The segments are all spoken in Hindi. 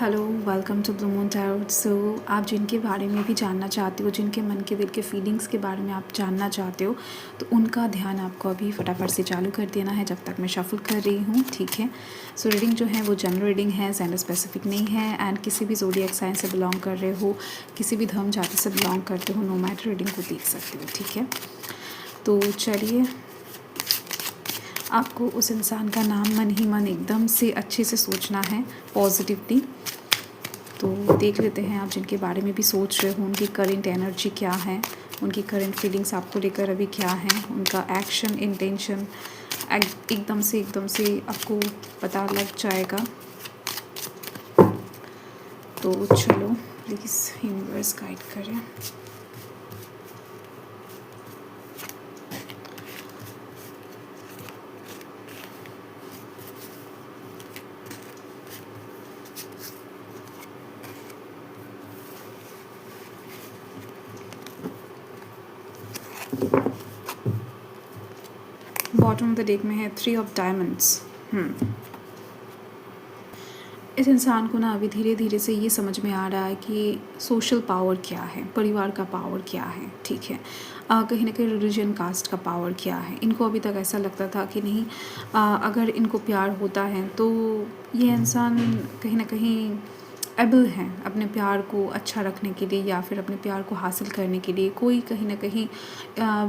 Hello, welcome to blue moon tarot. So आप जिनके बारे में भी जानना चाहते हो, जिनके मन के दिल के फीलिंग्स के बारे में आप जानना चाहते हो, तो उनका ध्यान आपको अभी फटाफट से चालू कर देना है जब तक मैं शफल कर रही हूँ, ठीक है। सो रीडिंग जो है वो जनरल रीडिंग है, जेंडर स्पेसिफिक नहीं है। एंड किसी भी ज़ोडिएक साइन से बिलोंग कर रहे हो, किसी भी धर्म जाति से बिलोंग करते हो, नो मैटर, रीडिंग को देख सकते हो, ठीक है। तो चलिए, आपको उस इंसान का नाम मन ही मन एकदम से अच्छे से सोचना है, पॉजिटिवली। तो देख लेते हैं आप जिनके बारे में भी सोच रहे हो, उनकी करेंट एनर्जी क्या है, उनकी करेंट फीलिंग्स आपको लेकर अभी क्या है, उनका एक्शन इंटेंशन एकदम से आपको पता लग जाएगा। तो चलो, प्लीज़ यूनिवर्स गाइड करें। बॉटम ऑफ द डेक में है 3 ऑफ डायमंड्स। इस इंसान को ना अभी धीरे धीरे से ये समझ में आ रहा है कि सोशल पावर क्या है, परिवार का पावर क्या है, ठीक है। कहीं ना कहीं रिलीजन, कास्ट का पावर क्या है। इनको अभी तक ऐसा लगता था कि नहीं, अगर इनको प्यार होता है तो ये इंसान कहीं ना कहीं एबल हैं अपने प्यार को अच्छा रखने के लिए, या फिर अपने प्यार को हासिल करने के लिए कोई कहीं ना कहीं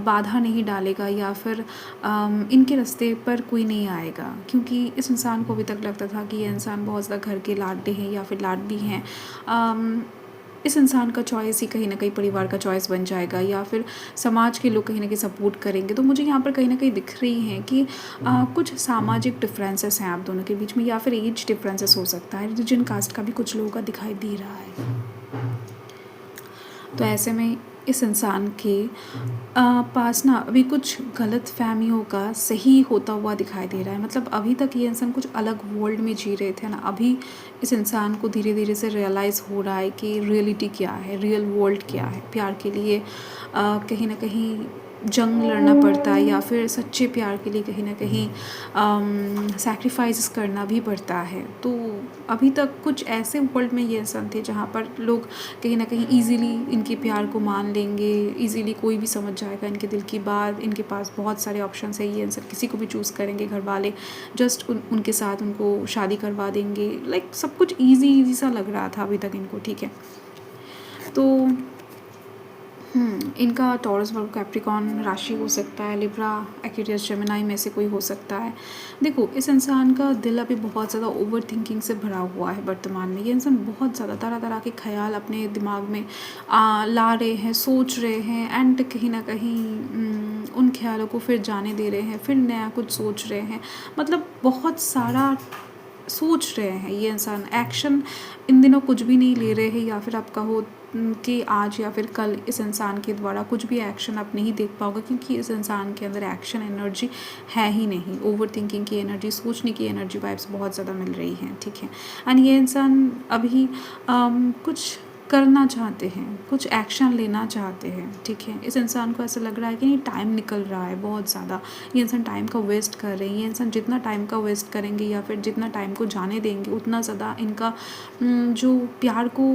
बाधा नहीं डालेगा, या फिर इनके रास्ते पर कोई नहीं आएगा। क्योंकि इस इंसान को अभी तक लगता था कि ये इंसान बहुत ज़्यादा घर के लाडले हैं या फिर लाडली हैं। इस इंसान का चॉइस ही कहीं ना कहीं परिवार का चॉइस बन जाएगा, या फिर समाज के लोग कहीं ना कहीं सपोर्ट करेंगे। तो मुझे यहाँ पर कहीं ना कहीं दिख रही हैं कि कुछ सामाजिक डिफरेंसेस हैं आप दोनों के बीच में, या फिर एज डिफरेंसेस हो सकता है। रिलीजन, कास्ट का भी कुछ लोगों का दिखाई दे रहा है। तो ऐसे में इस इंसान के पास ना अभी कुछ गलत फहमियों का सही होता हुआ दिखाई दे रहा है। मतलब अभी तक ये इंसान कुछ अलग वर्ल्ड में जी रहे थे ना, अभी इस इंसान को धीरे धीरे से रियलाइज़ हो रहा है कि रियलिटी क्या है, रियल वर्ल्ड क्या है। प्यार के लिए कहीं ना कहीं जंग लड़ना पड़ता है, या फिर सच्चे प्यार के लिए कहीं ना कहीं सैक्रिफाइस करना भी पड़ता है। तो अभी तक कुछ ऐसे वर्ल्ड में ये इंसान थे जहाँ पर लोग कहीं ना कहीं इजीली इनके प्यार को मान लेंगे, इजीली कोई भी समझ जाएगा इनके दिल की बात। इनके पास बहुत सारे ऑप्शन है, ये इंसान किसी को भी चूज़ करेंगे, घर वाले जस्ट उनके साथ उनको शादी करवा देंगे। लाइक सब कुछ ईजी सा लग रहा था अभी तक इनको, ठीक है। तो इनका टॉरस, वर्गो, कैप्रिकॉर्न राशि हो सकता है, लिब्रा, एक्वेरियस, जेमिनी में से कोई हो सकता है। देखो, इस इंसान का दिल अभी बहुत ज़्यादा ओवर थिंकिंग से भरा हुआ है वर्तमान में। ये इंसान बहुत ज़्यादा तरह तरह के ख्याल अपने दिमाग में ला रहे हैं, सोच रहे हैं, एंड कहीं ना कहीं उन ख्यालों को फिर जाने दे रहे हैं, फिर नया कुछ सोच रहे हैं। मतलब बहुत सारा सोच रहे हैं ये इंसान। एक्शन इन दिनों कुछ भी नहीं ले रहे हैं, या फिर आप कहो कि आज या फिर कल इस इंसान के द्वारा कुछ भी एक्शन आप नहीं देख पाओगे, क्योंकि इस इंसान के अंदर एक्शन एनर्जी है ही नहीं। ओवर थिंकिंग की एनर्जी, सोचने की एनर्जी, वाइब्स बहुत ज़्यादा मिल रही हैं, ठीक है। एंड ये इंसान अभी कुछ करना चाहते हैं, कुछ एक्शन लेना चाहते हैं, ठीक है। इस इंसान को ऐसा लग रहा है कि नहीं, टाइम निकल रहा है बहुत ज़्यादा, ये इंसान टाइम का वेस्ट कर रहे हैं। ये इंसान जितना टाइम का वेस्ट करेंगे या फिर जितना टाइम को जाने देंगे, उतना ज़्यादा इनका जो प्यार को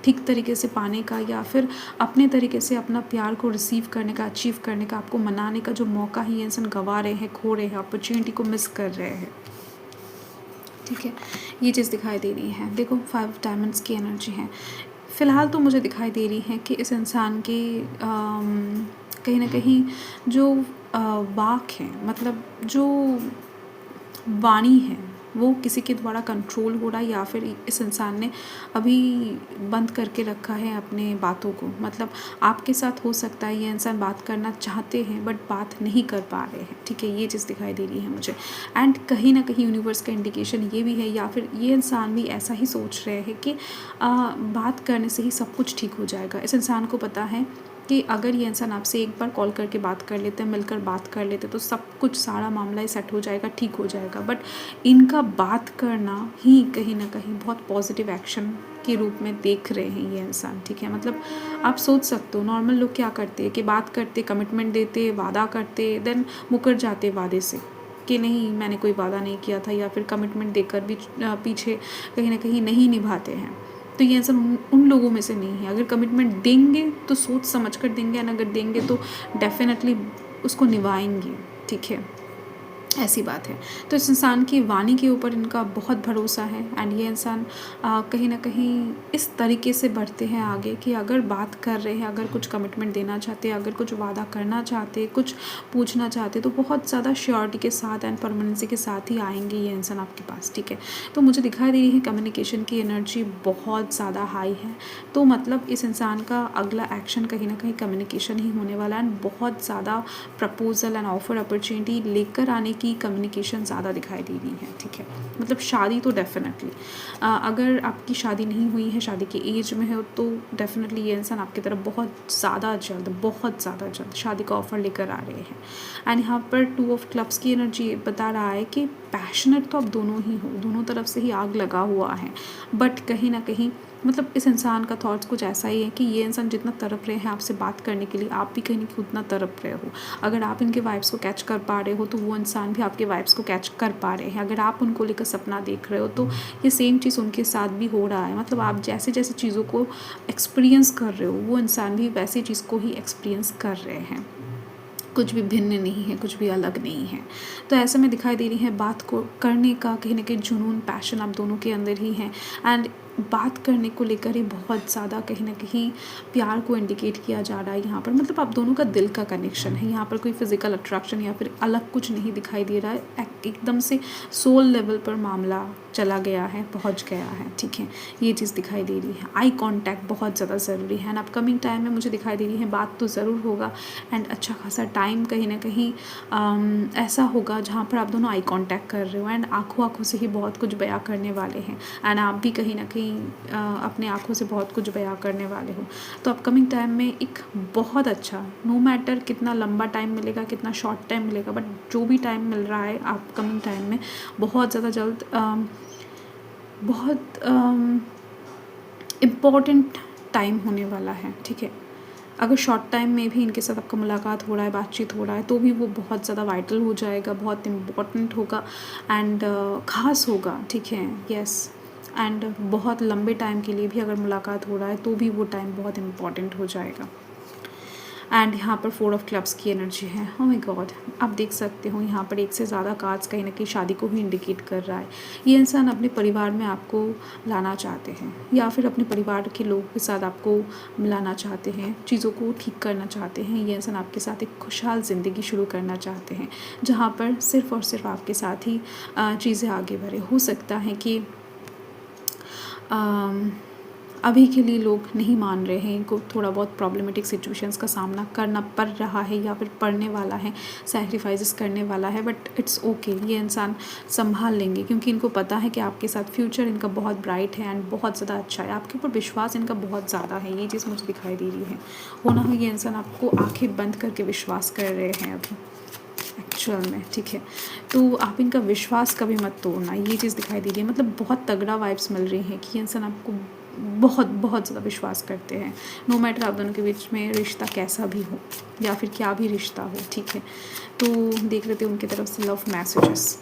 ठीक तरीके से पाने का, या फिर अपने तरीके से अपना प्यार को रिसीव करने का, अचीव करने का, आपको मनाने का जो मौका है, ये इंसान गंवा रहे हैं, खो रहे हैं, अपॉर्चुनिटी को मिस कर रहे हैं, ठीक है। ये चीज़ दिखाई दे रही है। देखो, 5 डायमंड्स की एनर्जी है। फ़िलहाल तो मुझे दिखाई दे रही है कि इस इंसान के कहीं ना कहीं जो वाक है, मतलब जो वाणी है, वो किसी के द्वारा कंट्रोल हो रहा है, या फिर इस इंसान ने अभी बंद करके रखा है अपने बातों को। मतलब आपके साथ हो सकता है ये इंसान बात करना चाहते हैं बट बात नहीं कर पा रहे हैं, ठीक है। ये चीज़ दिखाई दे रही है मुझे। एंड कहीं ना कहीं यूनिवर्स का इंडिकेशन ये भी है, या फिर ये इंसान भी ऐसा ही सोच रहे हैं कि बात करने से ही सब कुछ ठीक हो जाएगा। इस इंसान को पता है कि अगर ये इंसान आपसे एक बार कॉल करके बात कर लेते हैं, मिलकर बात कर लेते, तो सब कुछ, सारा मामला ही सेट हो जाएगा, ठीक हो जाएगा। बट इनका बात करना ही कहीं ना कहीं बहुत पॉजिटिव एक्शन के रूप में देख रहे हैं ये इंसान, ठीक है। मतलब आप सोच सकते हो, नॉर्मल लोग क्या करते हैं कि बात करते, कमिटमेंट देते, वादा करते, देन मुकर जाते वादे से, कि नहीं मैंने कोई वादा नहीं किया था, या फिर कमिटमेंट देकर भी पीछे कहीं ना कहीं नहीं निभाते हैं। तो ये इंसान उन लोगों में से नहीं है। अगर कमिटमेंट देंगे तो सोच समझ कर देंगे, एंड अगर देंगे तो डेफिनेटली उसको निभाएंगे, ठीक है, ऐसी बात है। तो इस इंसान की वाणी के ऊपर इनका बहुत भरोसा है, एंड ये इंसान कहीं ना कहीं इस तरीके से बढ़ते हैं आगे कि अगर बात कर रहे हैं, अगर कुछ कमिटमेंट देना चाहते हैं, अगर कुछ वादा करना चाहते हैं, कुछ पूछना चाहते हैं, तो बहुत ज़्यादा श्योरिटी के साथ एंड परमानेंसी के साथ ही आएंगे ये इंसान आपके पास, ठीक है। तो मुझे दिखाई दे रही है कम्युनिकेशन की एनर्जी बहुत ज़्यादा हाई है। तो मतलब इस इंसान का अगला एक्शन कहीं ना कहीं कम्युनिकेशन ही होने वाला है, एंड बहुत ज़्यादा प्रपोजल एंड ऑफर अपॉर्चुनिटी लेकर आने की कम्युनिकेशन ज़्यादा दिखाई दे रही है, ठीक है। मतलब शादी तो डेफिनेटली, अगर आपकी शादी नहीं हुई है, शादी की एज में है, तो डेफिनेटली ये इंसान आपकी तरफ बहुत ज़्यादा जल्द शादी का ऑफ़र लेकर आ रहे हैं। एंड यहाँ पर 2 ऑफ क्लब्स की एनर्जी बता रहा है कि पैशनेट तो आप दोनों ही हो, दोनों तरफ से ही आग लगा हुआ है, बट कहीं ना कहीं मतलब इस इंसान का थॉट्स कुछ ऐसा ही है कि ये इंसान जितना तड़प रहे हैं आपसे बात करने के लिए, आप भी कहीं ना कहीं उतना तड़प रहे हो। अगर आप इनके वाइब्स को कैच कर पा रहे हो तो वो इंसान भी आपके वाइब्स को कैच कर पा रहे हैं। अगर आप उनको लेकर सपना देख रहे हो तो ये सेम चीज़ उनके साथ भी हो रहा है। मतलब आप जैसे जैसे चीज़ों को एक्सपीरियंस कर रहे हो, वो इंसान भी वैसी चीज़ को ही एक्सपीरियंस कर रहे हैं। कुछ भी भिन्न नहीं है, कुछ भी अलग नहीं है। तो ऐसे में दिखाई दे रही है बात को करने का कहीं ना कहीं जुनून, पैशन आप दोनों के अंदर ही है, एंड बात करने को लेकर ही बहुत ज़्यादा कहीं ना कहीं प्यार को इंडिकेट किया जा रहा है यहाँ पर। मतलब आप दोनों का दिल का कनेक्शन है यहाँ पर, कोई फिजिकल अट्रैक्शन या फिर अलग कुछ नहीं दिखाई दे रहा है। एकदम से सोल लेवल पर मामला चला गया है, पहुँच गया है, ठीक है, ये चीज़ दिखाई दे रही है। आई कॉन्टैक्ट बहुत ज़्यादा ज़रूरी है, एंड अपकमिंग टाइम में मुझे दिखाई दे रही है बात तो ज़रूर होगा, एंड अच्छा खासा टाइम कहीं ना कहीं ऐसा होगा जहाँ पर आप दोनों आई कांटेक्ट कर रहे हो, एंड आँखों से ही बहुत कुछ बयां करने वाले हैं, एंड आप भी कहीं ना कहीं अपने आँखों से बहुत कुछ बयां करने वाले हो। तो अपकमिंग टाइम में एक बहुत अच्छा, नो मैटर कितना लंबा टाइम मिलेगा, कितना शॉर्ट टाइम मिलेगा, बट जो भी टाइम मिल रहा है अपकमिंग टाइम में बहुत ज़्यादा जल्द बहुत इम्पॉर्टेंट टाइम होने वाला है, ठीक है। अगर शॉर्ट टाइम में भी इनके साथ आपका मुलाकात हो रहा है, बातचीत हो रहा है, तो भी वो बहुत ज़्यादा वाइटल हो जाएगा, बहुत इम्पॉर्टेंट होगा, एंड ख़ास होगा, ठीक है, यस। एंड बहुत लंबे टाइम के लिए भी अगर मुलाकात हो रहा है तो भी वो टाइम बहुत इम्पॉर्टेंट हो जाएगा। एंड यहाँ पर 4 ऑफ क्लब्स की एनर्जी है। ओह माय गॉड, आप देख सकते हो यहाँ पर एक से ज़्यादा कार्ड्स कहीं ना कहीं शादी को ही इंडिकेट कर रहा है। ये इंसान अपने परिवार में आपको लाना चाहते हैं, या फिर अपने परिवार के लोगों के साथ आपको मिलाना चाहते हैं, चीज़ों को ठीक करना चाहते हैं। ये इंसान आपके साथ एक खुशहाल ज़िंदगी शुरू करना चाहते हैं, जहाँ पर सिर्फ़ और सिर्फ आपके साथ ही चीज़ें आगे बढ़े। हो सकता है कि अभी के लिए लोग नहीं मान रहे हैं, इनको थोड़ा बहुत प्रॉब्लमेटिक सिचुएशंस का सामना करना पड़ रहा है, या फिर पड़ने वाला है, सैक्रिफाइसेस करने वाला है, बट इट्स ओके, ये इंसान संभाल लेंगे, क्योंकि इनको पता है कि आपके साथ फ्यूचर इनका बहुत ब्राइट है एंड बहुत ज़्यादा अच्छा है। आपके ऊपर विश्वास इनका बहुत ज़्यादा है, ये चीज़ मुझे दिखाई दे रही है। होना हो ये इंसान आपको आँखें बंद करके विश्वास कर रहे हैं अभी एक्चुअल में, ठीक है। तो आप इनका विश्वास कभी मत तोड़ना, ये चीज़ दिखाई दे रही है। मतलब बहुत तगड़ा वाइब्स मिल रही हैं कि ये इंसान आपको बहुत बहुत ज़्यादा विश्वास करते हैं, नो मैटर आप दोनों के बीच में रिश्ता कैसा भी हो या फिर क्या भी रिश्ता हो, ठीक है। तो देख लेते हैं उनकी तरफ से लव मैसेजेस।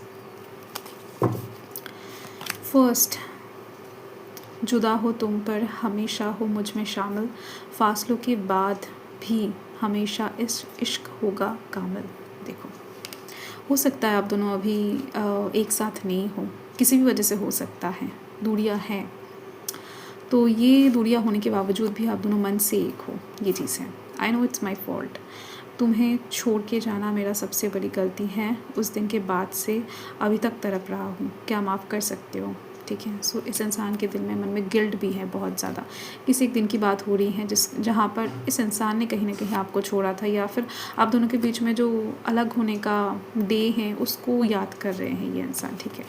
फर्स्ट, जुदा हो तुम पर हमेशा हो मुझ में शामिल, फासलों के बाद भी हमेशा इस इश्क होगा कामिल। देखो, हो सकता है आप दोनों अभी एक साथ नहीं हो, किसी भी वजह से हो सकता है, दूरियां हैं, तो ये दूरियां होने के बावजूद भी आप दोनों मन से एक हो, ये चीज़ है। I know it's my fault, तुम्हें छोड़ के जाना मेरा सबसे बड़ी गलती है, उस दिन के बाद से अभी तक तड़प रहा हूँ, क्या माफ़ कर सकते हो, ठीक है। सो इस इंसान के दिल में, मन में गिल्ट भी है बहुत ज़्यादा। किसी एक दिन की बात हो रही है जहाँ पर इस इंसान ने कहीं ना कहीं आपको छोड़ा था, या फिर आप दोनों के बीच में जो अलग होने का डे है उसको याद कर रहे हैं ये इंसान, ठीक है।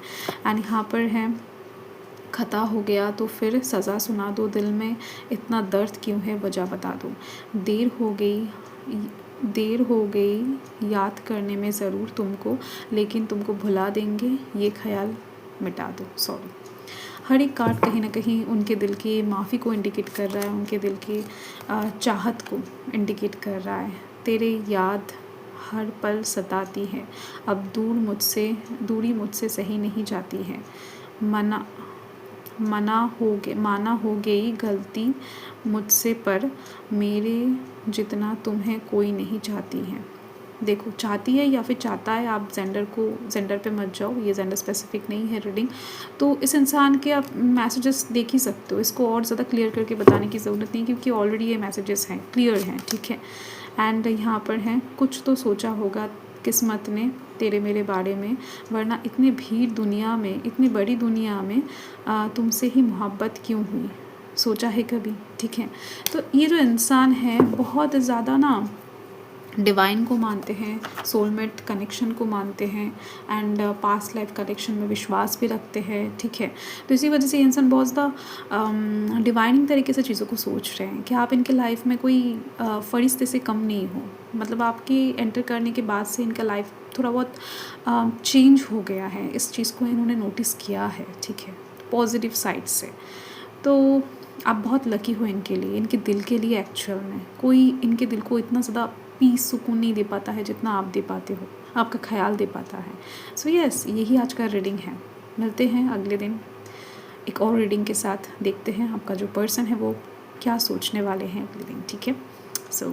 एंड यहाँ पर है, खता हो गया तो फिर सज़ा सुना दो, दिल में इतना दर्द क्यों है वजह बता दो, देर हो गई याद करने में ज़रूर तुमको, लेकिन तुमको भुला देंगे ये ख्याल मिटा दो। सॉरी, हर एक कार्ड कहीं ना कहीं उनके दिल की माफ़ी को इंडिकेट कर रहा है, उनके दिल की चाहत को इंडिकेट कर रहा है। तेरे याद हर पल सताती है। अब दूरी मुझसे सही नहीं जाती है। मना माना हो गई गलती मुझसे, पर मेरे जितना तुम्हें कोई नहीं चाहती है। देखो, चाहती है या फिर चाहता है, आप जेंडर पे मत जाओ, ये जेंडर स्पेसिफिक नहीं है रीडिंग। तो इस इंसान के आप मैसेजेस देख ही सकते हो, इसको और ज़्यादा क्लियर करके बताने की ज़रूरत नहीं, क्योंकि ऑलरेडी ये मैसेजेस हैं, क्लियर हैं, ठीक है। एंड यहाँ पर हैं, कुछ तो सोचा होगा किस्मत ने तेरे मेरे बारे में, वरना इतनी बड़ी दुनिया में तुमसे ही मोहब्बत क्यों हुई, सोचा है कभी, ठीक है। तो ये जो इंसान है बहुत ज़्यादा ना डिवाइन को मानते हैं, सोलमेट कनेक्शन को मानते हैं, एंड पास्ट लाइफ कनेक्शन में विश्वास भी रखते हैं, ठीक है। तो इसी वजह से ये इंसान बहुत ज़्यादा डिवाइनिंग तरीके से चीज़ों को सोच रहे हैं कि आप इनके लाइफ में कोई फरिश्ते से कम नहीं हो। मतलब आपके एंटर करने के बाद से इनका लाइफ थोड़ा बहुत चेंज हो गया है, इस चीज़ को इन्होंने नोटिस किया है, ठीक है, पॉजिटिव साइड से। तो आप बहुत लकी हो इनके लिए, इनके दिल के लिए। एक्चुअल में कोई इनके दिल को इतना ज़्यादा पीस सुकून नहीं दे पाता है जितना आप दे पाते हो, आपका ख्याल दे पाता है। सो यस, यही आज का रीडिंग है। मिलते हैं अगले दिन एक और रीडिंग के साथ, देखते हैं आपका जो पर्सन है वो क्या सोचने वाले हैं अगले दिन, ठीक है। सो